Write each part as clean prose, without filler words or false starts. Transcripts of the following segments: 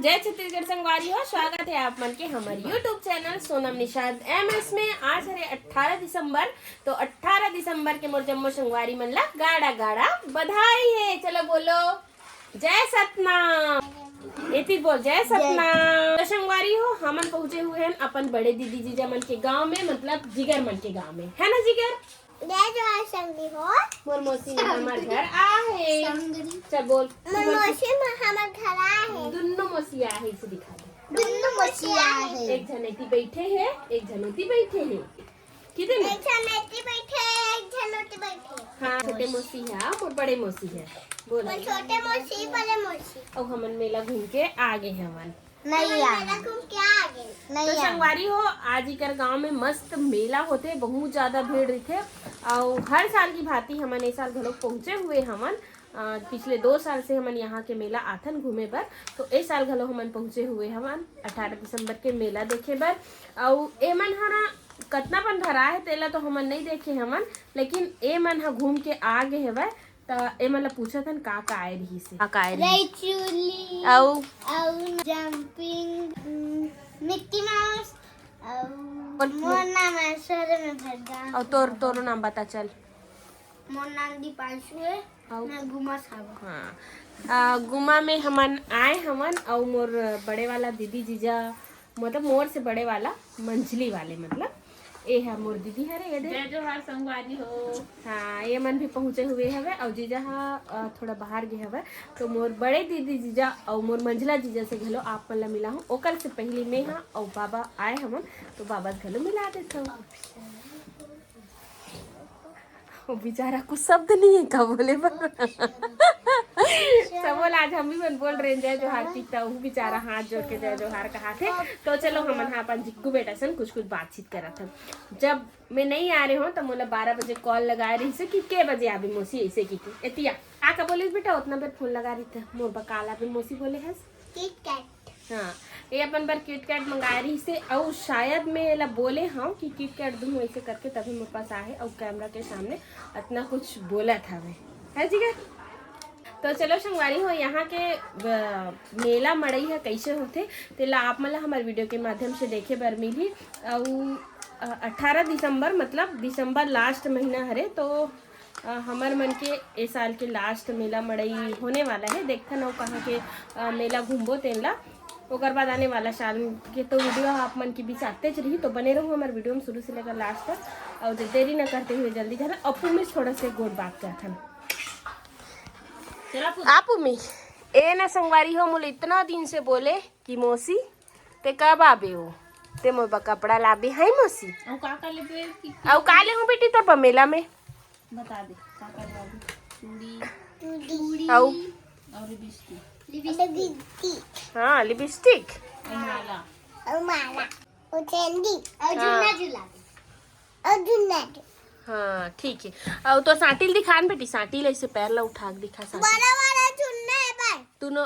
जय छत्तीसगढ़ संगवारी हो। स्वागत है आप मन के हमारे YouTube channel Sonam Nishad MS में। आज है 18 दिसंबर। तो 18 दिसंबर के मोर जम्मो संगवारी मन ला गाड़ा गाड़ा बधाई है। चलो बोलो जय सतनाम। एती बोल जय सतनाम। तो संगवारी हो हमन पहुँचे हुए हैं अपन बड़े दीदी जीजा मन के गाँव में, मतलब जिगर मन के गाँव में, है ना जिगर? जय जोहार संगी हो। मोर मौसी ने हमार घर आहे। चल बोल। मोर मौसी हमार घर आहे। दुन्नो मौसी आहे इसे दिखा दे। दुन्नो मौसी आहे। एक जनेती बैठे हैं, एक जनेती बैठे हैं। कितने? एक जनेती बैठे, एक जनेती बैठे। हाँ, छोटे मौसी है और बड़े मौसी है। बोल। मोर छोटे मौसी, बड़े मौसी। और हमन मेला घूम के आ गए हैं हमन। नहीं आ घूम के आ गए। तो संगवारी हो आज इकर गांव में मस्त मेला होते, बहुत ज्यादा भीड़ रहते और हर साल की भांति हमन इस साल घलोक पहुंचे हुए हमन। पिछले 2 साल से हमन यहाँ के मेला आथन घूमे बर, तो इस साल घलो हमन पहुंचे हुए हमन 18 दिसंबर के मेला देखे बर। और ए मन हा ना कतना पन भरा है तेला तो हमन नहीं देखे हमन, लेकिन ए मन हा घूम के आ गए हेवय। तो ए मन ला पूछत हन का आए रही से का आए रही और जंपिंग मिक्की माउस और मोर नाम है सर में भरदा। और तोरो नाम बता चल। मोर नाम दीपांशु है। मैं गुमा साहब। हाँ, गुमा में हमन आए हमन और मोर बड़े वाला दीदी जीजा, मतलब मोर से बड़े वाला मंझली वाले, मतलब ये है मोर दीदी हरे। ये जय जोहार संगवारी हो। हाँ, ये मन भी पहुँचे हुए हवे और जीजा हा थोड़ा बाहर गए हवे। तो मोर बड़े दीदी जीजा और मोर मंझला जीजा से घलो आप मन ला मिला हूँ। ओकर से पहले में हाँ और बाबा आए हमन, तो बाबा से घलो मिला देता हूँ। वो बेचारा कुछ शब्द नहीं है का बोले सबोल आज हम भी मन बोल रहे हैं जय जोहार की, तो वो बेचारा हाथ जोड़ के जय जोहार कहा थे। तो चलो हमन हाँ अपन जिक्कू बेटा सन कुछ बातचीत करा था। जब मैं नहीं आ रही हूँ तो मोला 12 बजे कॉल लगा रही से कि के बजे आबी मौसी ऐसे की एतिया आका बोले बेटा उतना बेर फोन लगा रही थे मोर बकाल आबी मौसी बोले है किट कैट। हाँ, ये अपन बार किट कैट मंगा रही से और शायद मैं ला बोले हाँ कि किट कैट दूँ ऐसे करके तभी मेरे पास आए और कैमरा के सामने इतना कुछ बोला था मैं, है जी। तो चलो संगवारी हो यहाँ के मेला मड़ई है कैसे होते तेला आप मतलब हमारे वीडियो के माध्यम से देखे बर मिली। और 18 दिसंबर मतलब दिसंबर लास्ट महीना हरे, तो हमार मन के इस साल के लास्ट मेला मड़ई होने वाला है। देखता ना कहाँ के मेला घूमबो तेला ओकर बाद आने वाला साल के तो वीडियो आप मन के बीच आते रही। तो बने रहो हमारे वीडियो में शुरू से लेकर लास्ट तक। और देरी न करते हुए जल्दी जाना। अपू में थोड़ा से गोड़ बात करता आप में ए ना संगवारी हो मोले इतना दिन से बोले कि मौसी ते कब आबे हो ते मोर बा कपड़ा लाबे है मौसी और का लेबे और काले हूँ बेटी तोर पर मेला में बता दे का लाबे चूड़ी और लिपस्टिक। हाँ लिपस्टिक माला हाँ। और चंदी और जुन्ना जुला और जुन्ना। हाँ ठीक है। और तो साटिल दिखान बेटी, साटिल ऐसे पैर ला उठा के दिखा साटिल। बड़ा बड़ा चुन्ना है भाई।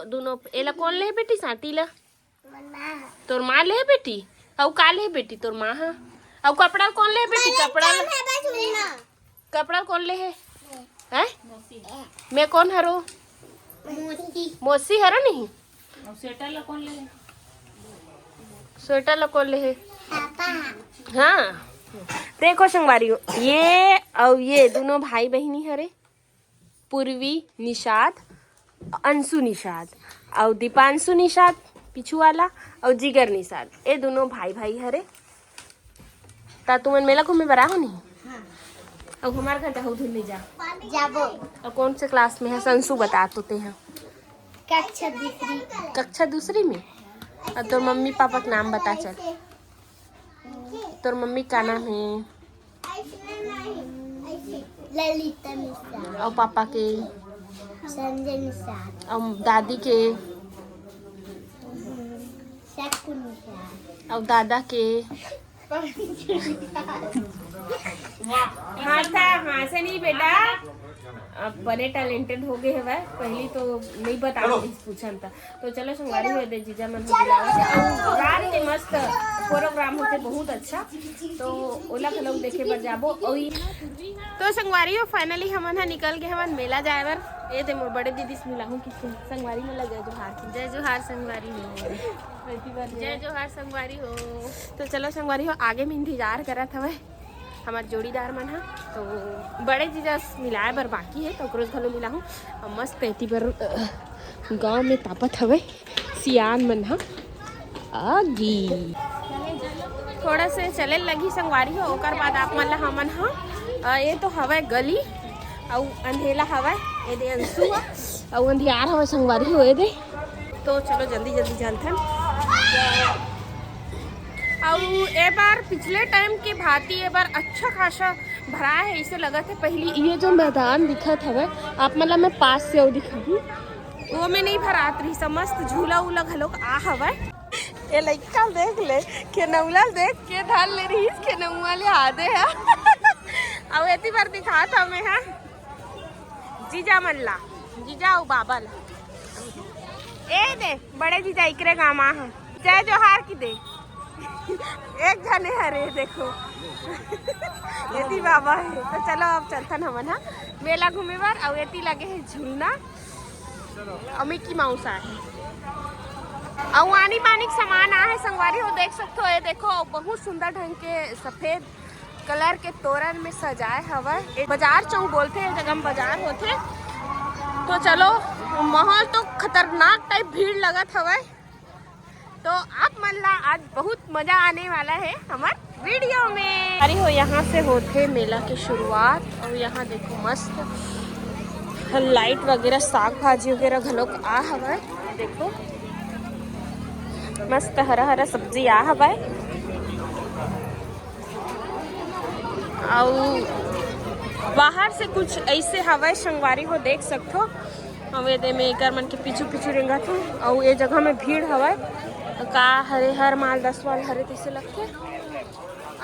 दोनों एला कौन ले बेटी साटिल? तोर माँ ले बेटी और का ले बेटी तोर माँ। हाँ और कपड़ा कौन ले बेटी? कपड़ा कौन ले है? हैं? मैं कौन हरो? मौसी हरो नहीं। और स्वेटर ला कौन ले? स्वेटर ला कौन ले है? हाँ देखो संगवारी ये और ये दोनों भाई बहनी हरे, पूर्वी निषाद, अंशु निषाद और दीपांशु निषाद पिछू वाला और जिगर निषाद, ये दोनों भाई भाई हरे। ता तुमन मेला घूमे बरा हो नहीं? हाँ। और हमारे घर जाओ धुल जा जाबो। और कौन से क्लास में है? संशु बता तो ते हैं कक्षा दूसरी में। और तोर मम्मी पापा का नाम बता चल। तोर मम्मी का नाम है? ललिता निषाद। और पापा के? संजय निषाद। और दादी के? शक्ति निषाद। और दादा के? हाँ था हाँ से नहीं बेटा, अब बड़े टैलेंटेड हो गए है। पहली तो नहीं बता पूछन था। तो चलो संगवारी हुए दे जीजा मन हो बुलावा रात के मस्त प्रोग्राम होते बहुत अच्छा, तो ओला के लोग देखे बर जाबो। तो संगवारी हो फाइनली हमन हा निकल गए हमन मेला जाए बर। ए ते मोर बड़े दीदी से मिला हूँ कि संगवारी मेला जय जोहार संगवारी हो, जय जोहार संगवारी हो। तो चलो संगवारी हो आगे में इंतजार करत हवे हमार जोड़ीदार मन हा, तो बड़े जीजा मिलाए बर बाकी है तो ओकरोज घलो मिला हूँ। मस्त एती बर गाँव में तापत हवे सियान मन हा आगी थोड़ा से चले लगी संगवारी हो। ओकर बाद आप मन ला हमन हा ये तो हवे गली और अंधेला हवा ये दे अंसू और अंधियार हवा संगवारी हो ये दे। तो चलो जल्दी जल्दी चलथन। और ए बार पिछले टाइम के भांति ए बार अच्छा खासा भरा है ऐसे लगा थे। पहली ये जो मैदान दिखत हवे आप मतलब मैं पास से और दिखाऊं वो में नहीं भरात रही समस्त झूला उला घलोक आ हवा। ये लइका देख ले के नौला देख के धार ले रही के नौवा ले आदे है अब एती बार दिखात हमें है जीजा मल्ला जीजा और बाबा ला ए दे बड़े जीजा इकरे गामा है जय जोहार की दे एक जने हरे देखो एती बाबा है। तो चलो अब चलथन हमन हा मेला घूमे बार और एती लगे है झूलना और मिकी माउस है और आनी पानी के सामान आ है संगवारी हो देख सकते हो। ये देखो बहुत सुंदर ढंग के सफेद कलर के तोरण में सजाए हवा। बाजार चौक बोलते हैं जगह में बाजार होते। तो चलो माहौल तो खतरनाक टाइप भीड़ लगत हवा। तो आप मन ला आज बहुत मजा आने वाला है हमारे वीडियो में। अरे हो यहाँ से होते मेला की शुरुआत और यहाँ देखो मस्त लाइट वगैरह साग भाजी वगैरह घलोक आ हवा। देखो मस्त हरा हरा सब्जी आ हवा और बाहर से कुछ ऐसे हवा संगवारी हो देख सकते हो। दे में एकर मन के पीछू पीछू रेंगत हो और ये जगह में भीड़ हवा का हरे हर माल 10 वाल हरे तैसे लगते।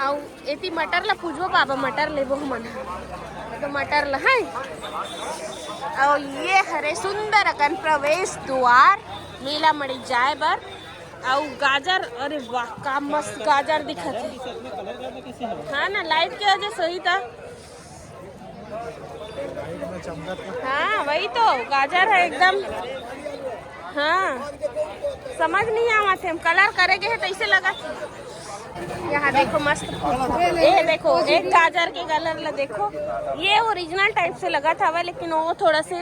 और एती मटर ला पूछबो बाबा मटर लेबो मन तो मटर ला है। और ये हरे सुंदर अकन प्रवेश द्वार मेला मड़ी जाए बर। और गाजर अरे वाह का मस्त गाजर दिखत है हाँ ना लाइट के वजह सही था। हाँ वही तो गाजर है एकदम। हाँ समझ नहीं आवा थे हम कलर करेंगे है तो ऐसे लगा। यहाँ देखो मस्त ये देखो एक गाजर के कलर ला देखो ये ओरिजिनल टाइप से लगा था लेकिन वो थोड़ा से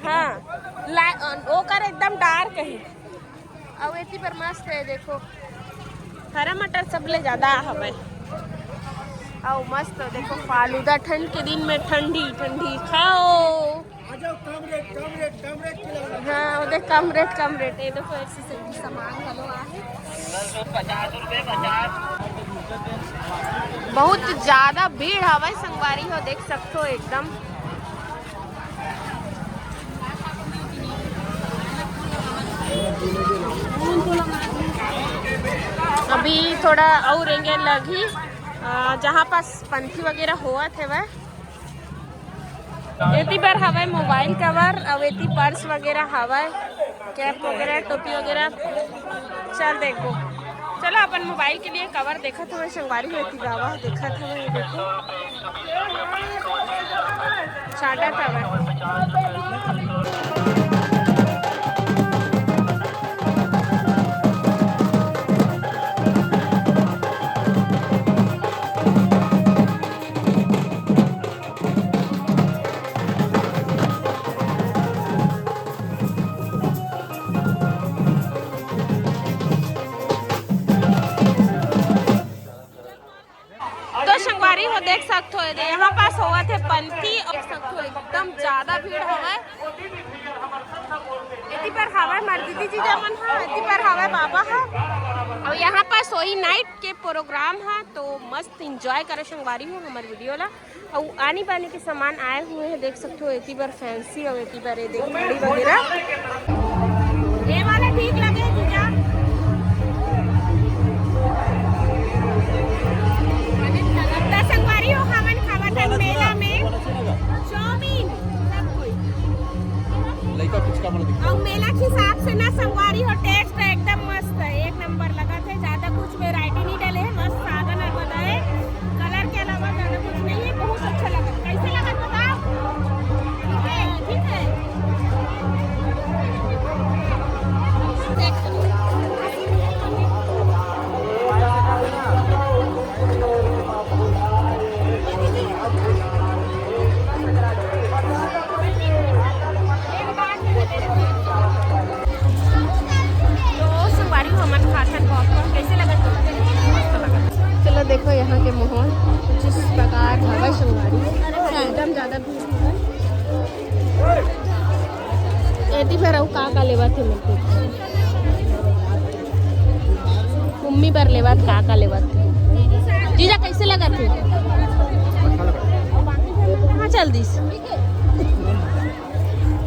हाँ वो कर एकदम डार्क है। और एती पर मस्त है देखो हरा मटर सब ले ज्यादा हवे और मस्त देखो फालूदा ठंड के दिन में ठंडी ठंडी खाओ। हाँ देख कम रेट ये देखो ऐसी सब्जी सामान हलो आहे बहुत ज्यादा भीड़ हवा संगवारी हो देख सकते हो एकदम। अभी थोड़ा और रेंगे लगी जहाँ पास पंथी वगैरह हुआ थे वह एती पर हवा मोबाइल कवर और एती पर्स वगैरह हवा कैप वगैरह टोपी वगैरह। चल देखो चलो अपन मोबाइल के लिए कवर देखा था मैं संगवारी होती बाबा देखा था मैं देखो चाटा था। हो देख सकते हो यहाँ पास हुआ थे पंथी और देख सकते हो एकदम ज्यादा भीड़ हवा। इतनी पर हवा मर्दी जी जमन है इतनी पर हवा बाबा है और यहाँ पास वही नाइट के प्रोग्राम है। तो मस्त इंजॉय करे संगवारी हो हमारे वीडियो ला। और आने पानी के सामान आए हुए हैं देख सकते हो इतनी बार फैंसी और इतनी बार देख घड़ी वगैरह ये वाला ठीक लगे जीजा। संगवारी हो हमन खावा था मेला में चाउमीन सब कोई लइका पिचका मन दिखा और मेला के हिसाब से ना संगवारी हो टेस्ट एकदम मस्त है एक नंबर लगा थे ज्यादा कुछ ज्यादा भीड़ है। एती फिर का लेवा थे मेरे मम्मी पर लेवा का लेवा थे। जीजा कैसे लगा थे? कहाँ चल दिस?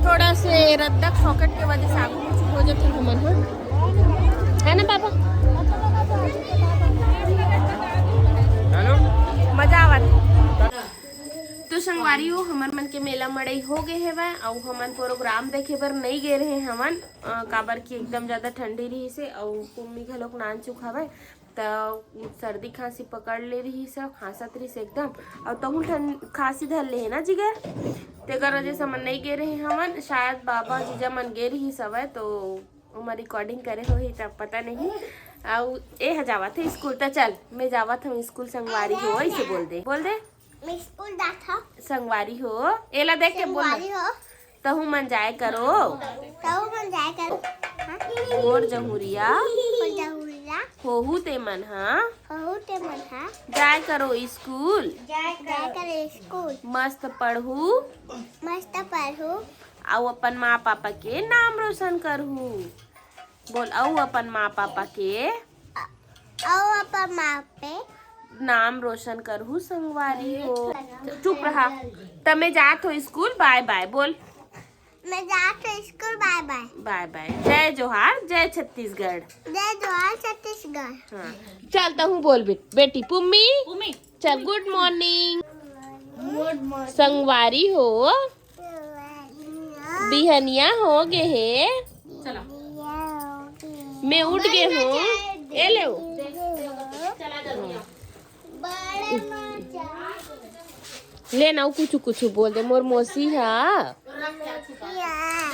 थोड़ा से रद्दक सॉकेट के वजह से आगू कुछ हो जाते हमन है ना पापा? हेलो मजा आवत। तो संगवारी हो हमर मन के मेला मड़ई हो गए है और हमन प्रोग्राम देखे बर नहीं गए रहे हमन काबर की एकदम ज्यादा ठंडी रही से और कुम्मी घलोक नान चुक हवे तो सर्दी खांसी पकड़ ले रही से खांसत रही से एकदम और तहु खांसी धर ले है ना जिगर तेकर वजह से हमन नहीं गए रहे हमन। शायद बाबा जीजा मन गे रही सवै तो उमा रिकॉर्डिंग करे हो ही तब पता नहीं। और ए जावत है स्कूल तो चल मैं जावत हूँ स्कूल संगवारी हो ऐसे बोल दे मैं स्कूल जाता संगवारी हो एला देख के बोल तहु मन जाए करो मोर जहुरिया होहू ते मन हाँ जाए करो स्कूल मस्त पढ़ू और अपन माँ पापा के नाम रोशन करहू। बोल औ अपन माँ पापा के नाम रोशन करहू संगवारी हो। चुप रहा तमे जात हो स्कूल बाय बाय बोल। मैं जात हूँ school bye bye bye bye. जय जोहार जय छत्तीसगढ़। हाँ चलता हूँ बोल बेटी पुम्मी चल गुड मॉर्निंग संगवारी हो बिहनिया हो गए है मैं उठ गए हूँ ए ले लेना कुछ कुछ बोल दे मोर मौसी है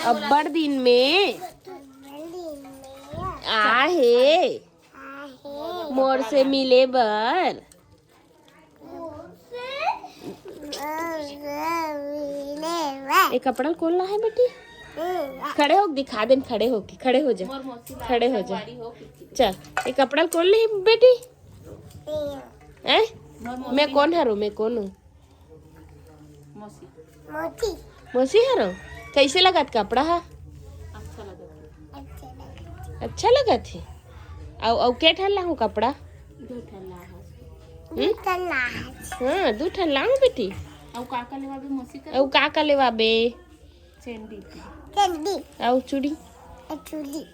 अब बड़ दिन में आहे मोर से मिले बर एक कपड़ा खोलना है बेटी। खड़े हो दिखा दे खड़े हो जा चल एक कपड़ा खोल ले बेटी। मैं कौन हूँ मौसी हरो कैसे लगा कपड़ा है? अच्छा लगा थे औ के ठल्ला हूँ कपड़ा हाँ 2 ठन लाऊं बेटी औ का लेवाबे औ चूड़ी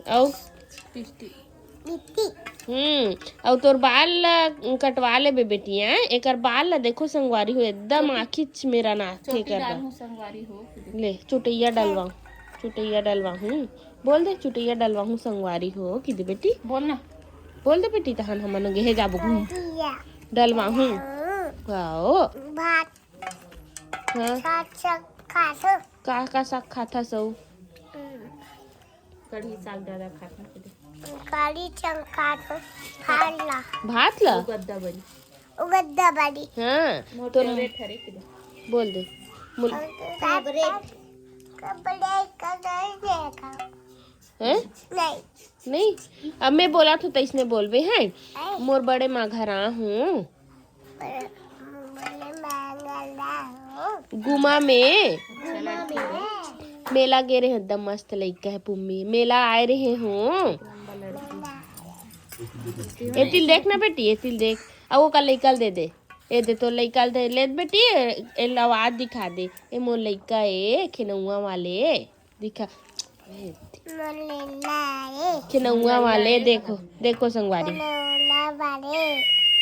औ और तोर बाल कटवा ले बेटी है एक बाल ला देखो संगवारी हो एकदम आखिच मेरा नाथे कर संगवारी हो ले चुटैया डलवा हूँ बोल दे चुटैया डलवा हूँ संगवारी हो कि दे बेटी बोल दे बेटी तहन हमन गे जाबो डलवा हूँ वाओ का साग खाता सौ कढ़ी साग ज्यादा खाता भात ला उगद्दा बड़ी हाँ तो बोल दे नहीं अब मैं बोला तो इसने बोलबे हैं मोर बड़े माँ घरा हूँ गुमा में मेला गे रहे एकदम मस्त लइका है पुम्मी मेला आए रहे हूँ एतिल देख ना बेटी एतिल देख अब वो का लइकल दे ए दे तो लइकल दे ले बेटी ए आवाज दिखा दे ए मोर लइका ए खिनौआ वाले दिखा खिनौआ वाले देखो संगवारी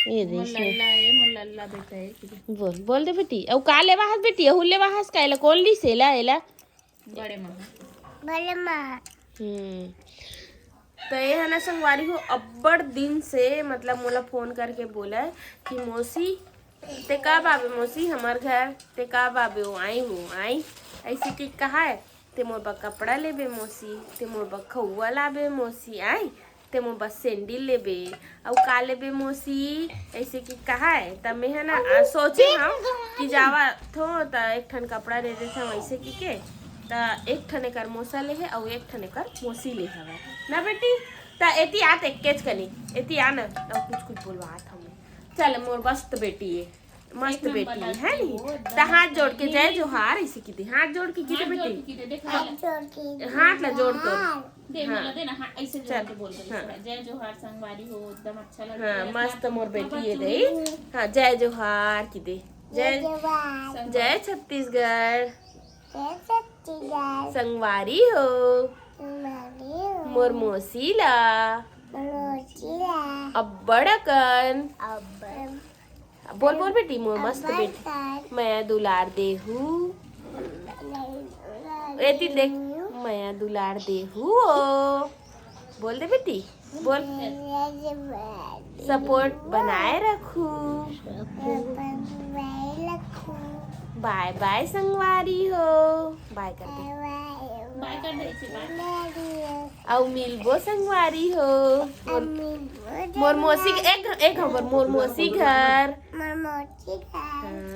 ये बोल दे बेटी अब का लेवा हस बेटी अहू लेवा हस का कौन ली सेला एला बड़े माँ तो ये है ना संगवारी हो अब्बड़ दिन से मतलब मोला फोन करके बोला कि मौसी ते कब आबे मौसी हमार घर ते कब आबे आई ऐसे कि कहा है ते मोर बा कपड़ा लेबे मौसी ते मोर बा खौआ लाबे मौसी आई ते मोर बा सैंडल लेबे और का लेबे मौसी ऐसे कि कहा है तब मैं है ना सोचे हम कि जावा थो तो एक ठन कपड़ा दे देता वैसे कि के एक ठने कर मौसा ले है और एक ठने कर मौसी ले हवा ना बेटी ता एती आत एक केच कनी एती आना और कुछ बोलवा हमें चल मोर मस्त बेटी है मस्त एक बेटी नंबर है लगती नी। हो, एकदम तो हाथ जोड़ के लगती जय है। जोहार ऐसे की दे, हाथ जोड़ के की दे हाथ जोड़ बेटी, के देखा हाथ ला जोड़ कर। दे हाँ। बोला दे ना, हाँ ऐसे जोड़ चल, के बोल दे हाँ। जय जोहार संगवारी हो, एकदम अच्छा लगता हाँ है। मस्त मोर बेटी ये चूड़ी दे। हाँ जय जोहार की दे, जय जय छत्तीसगढ़ संगवारी हो मोर मोसीला अब्बड़ अकन। बोल बोल बेटी मोर मस्त बेटी मैं दुलार देहू एती देख मैं दुलार देहू ओ। बोल दे बेटी बोल। सपोर्ट बनाए रखू। बाय बाय संगवारी हो, बाय कर दे। बाय कर दे इसे बाय। औ मिलबो संगवारी हो मोर मोसी एक एक हमर मोर मोसी घर। हाँ।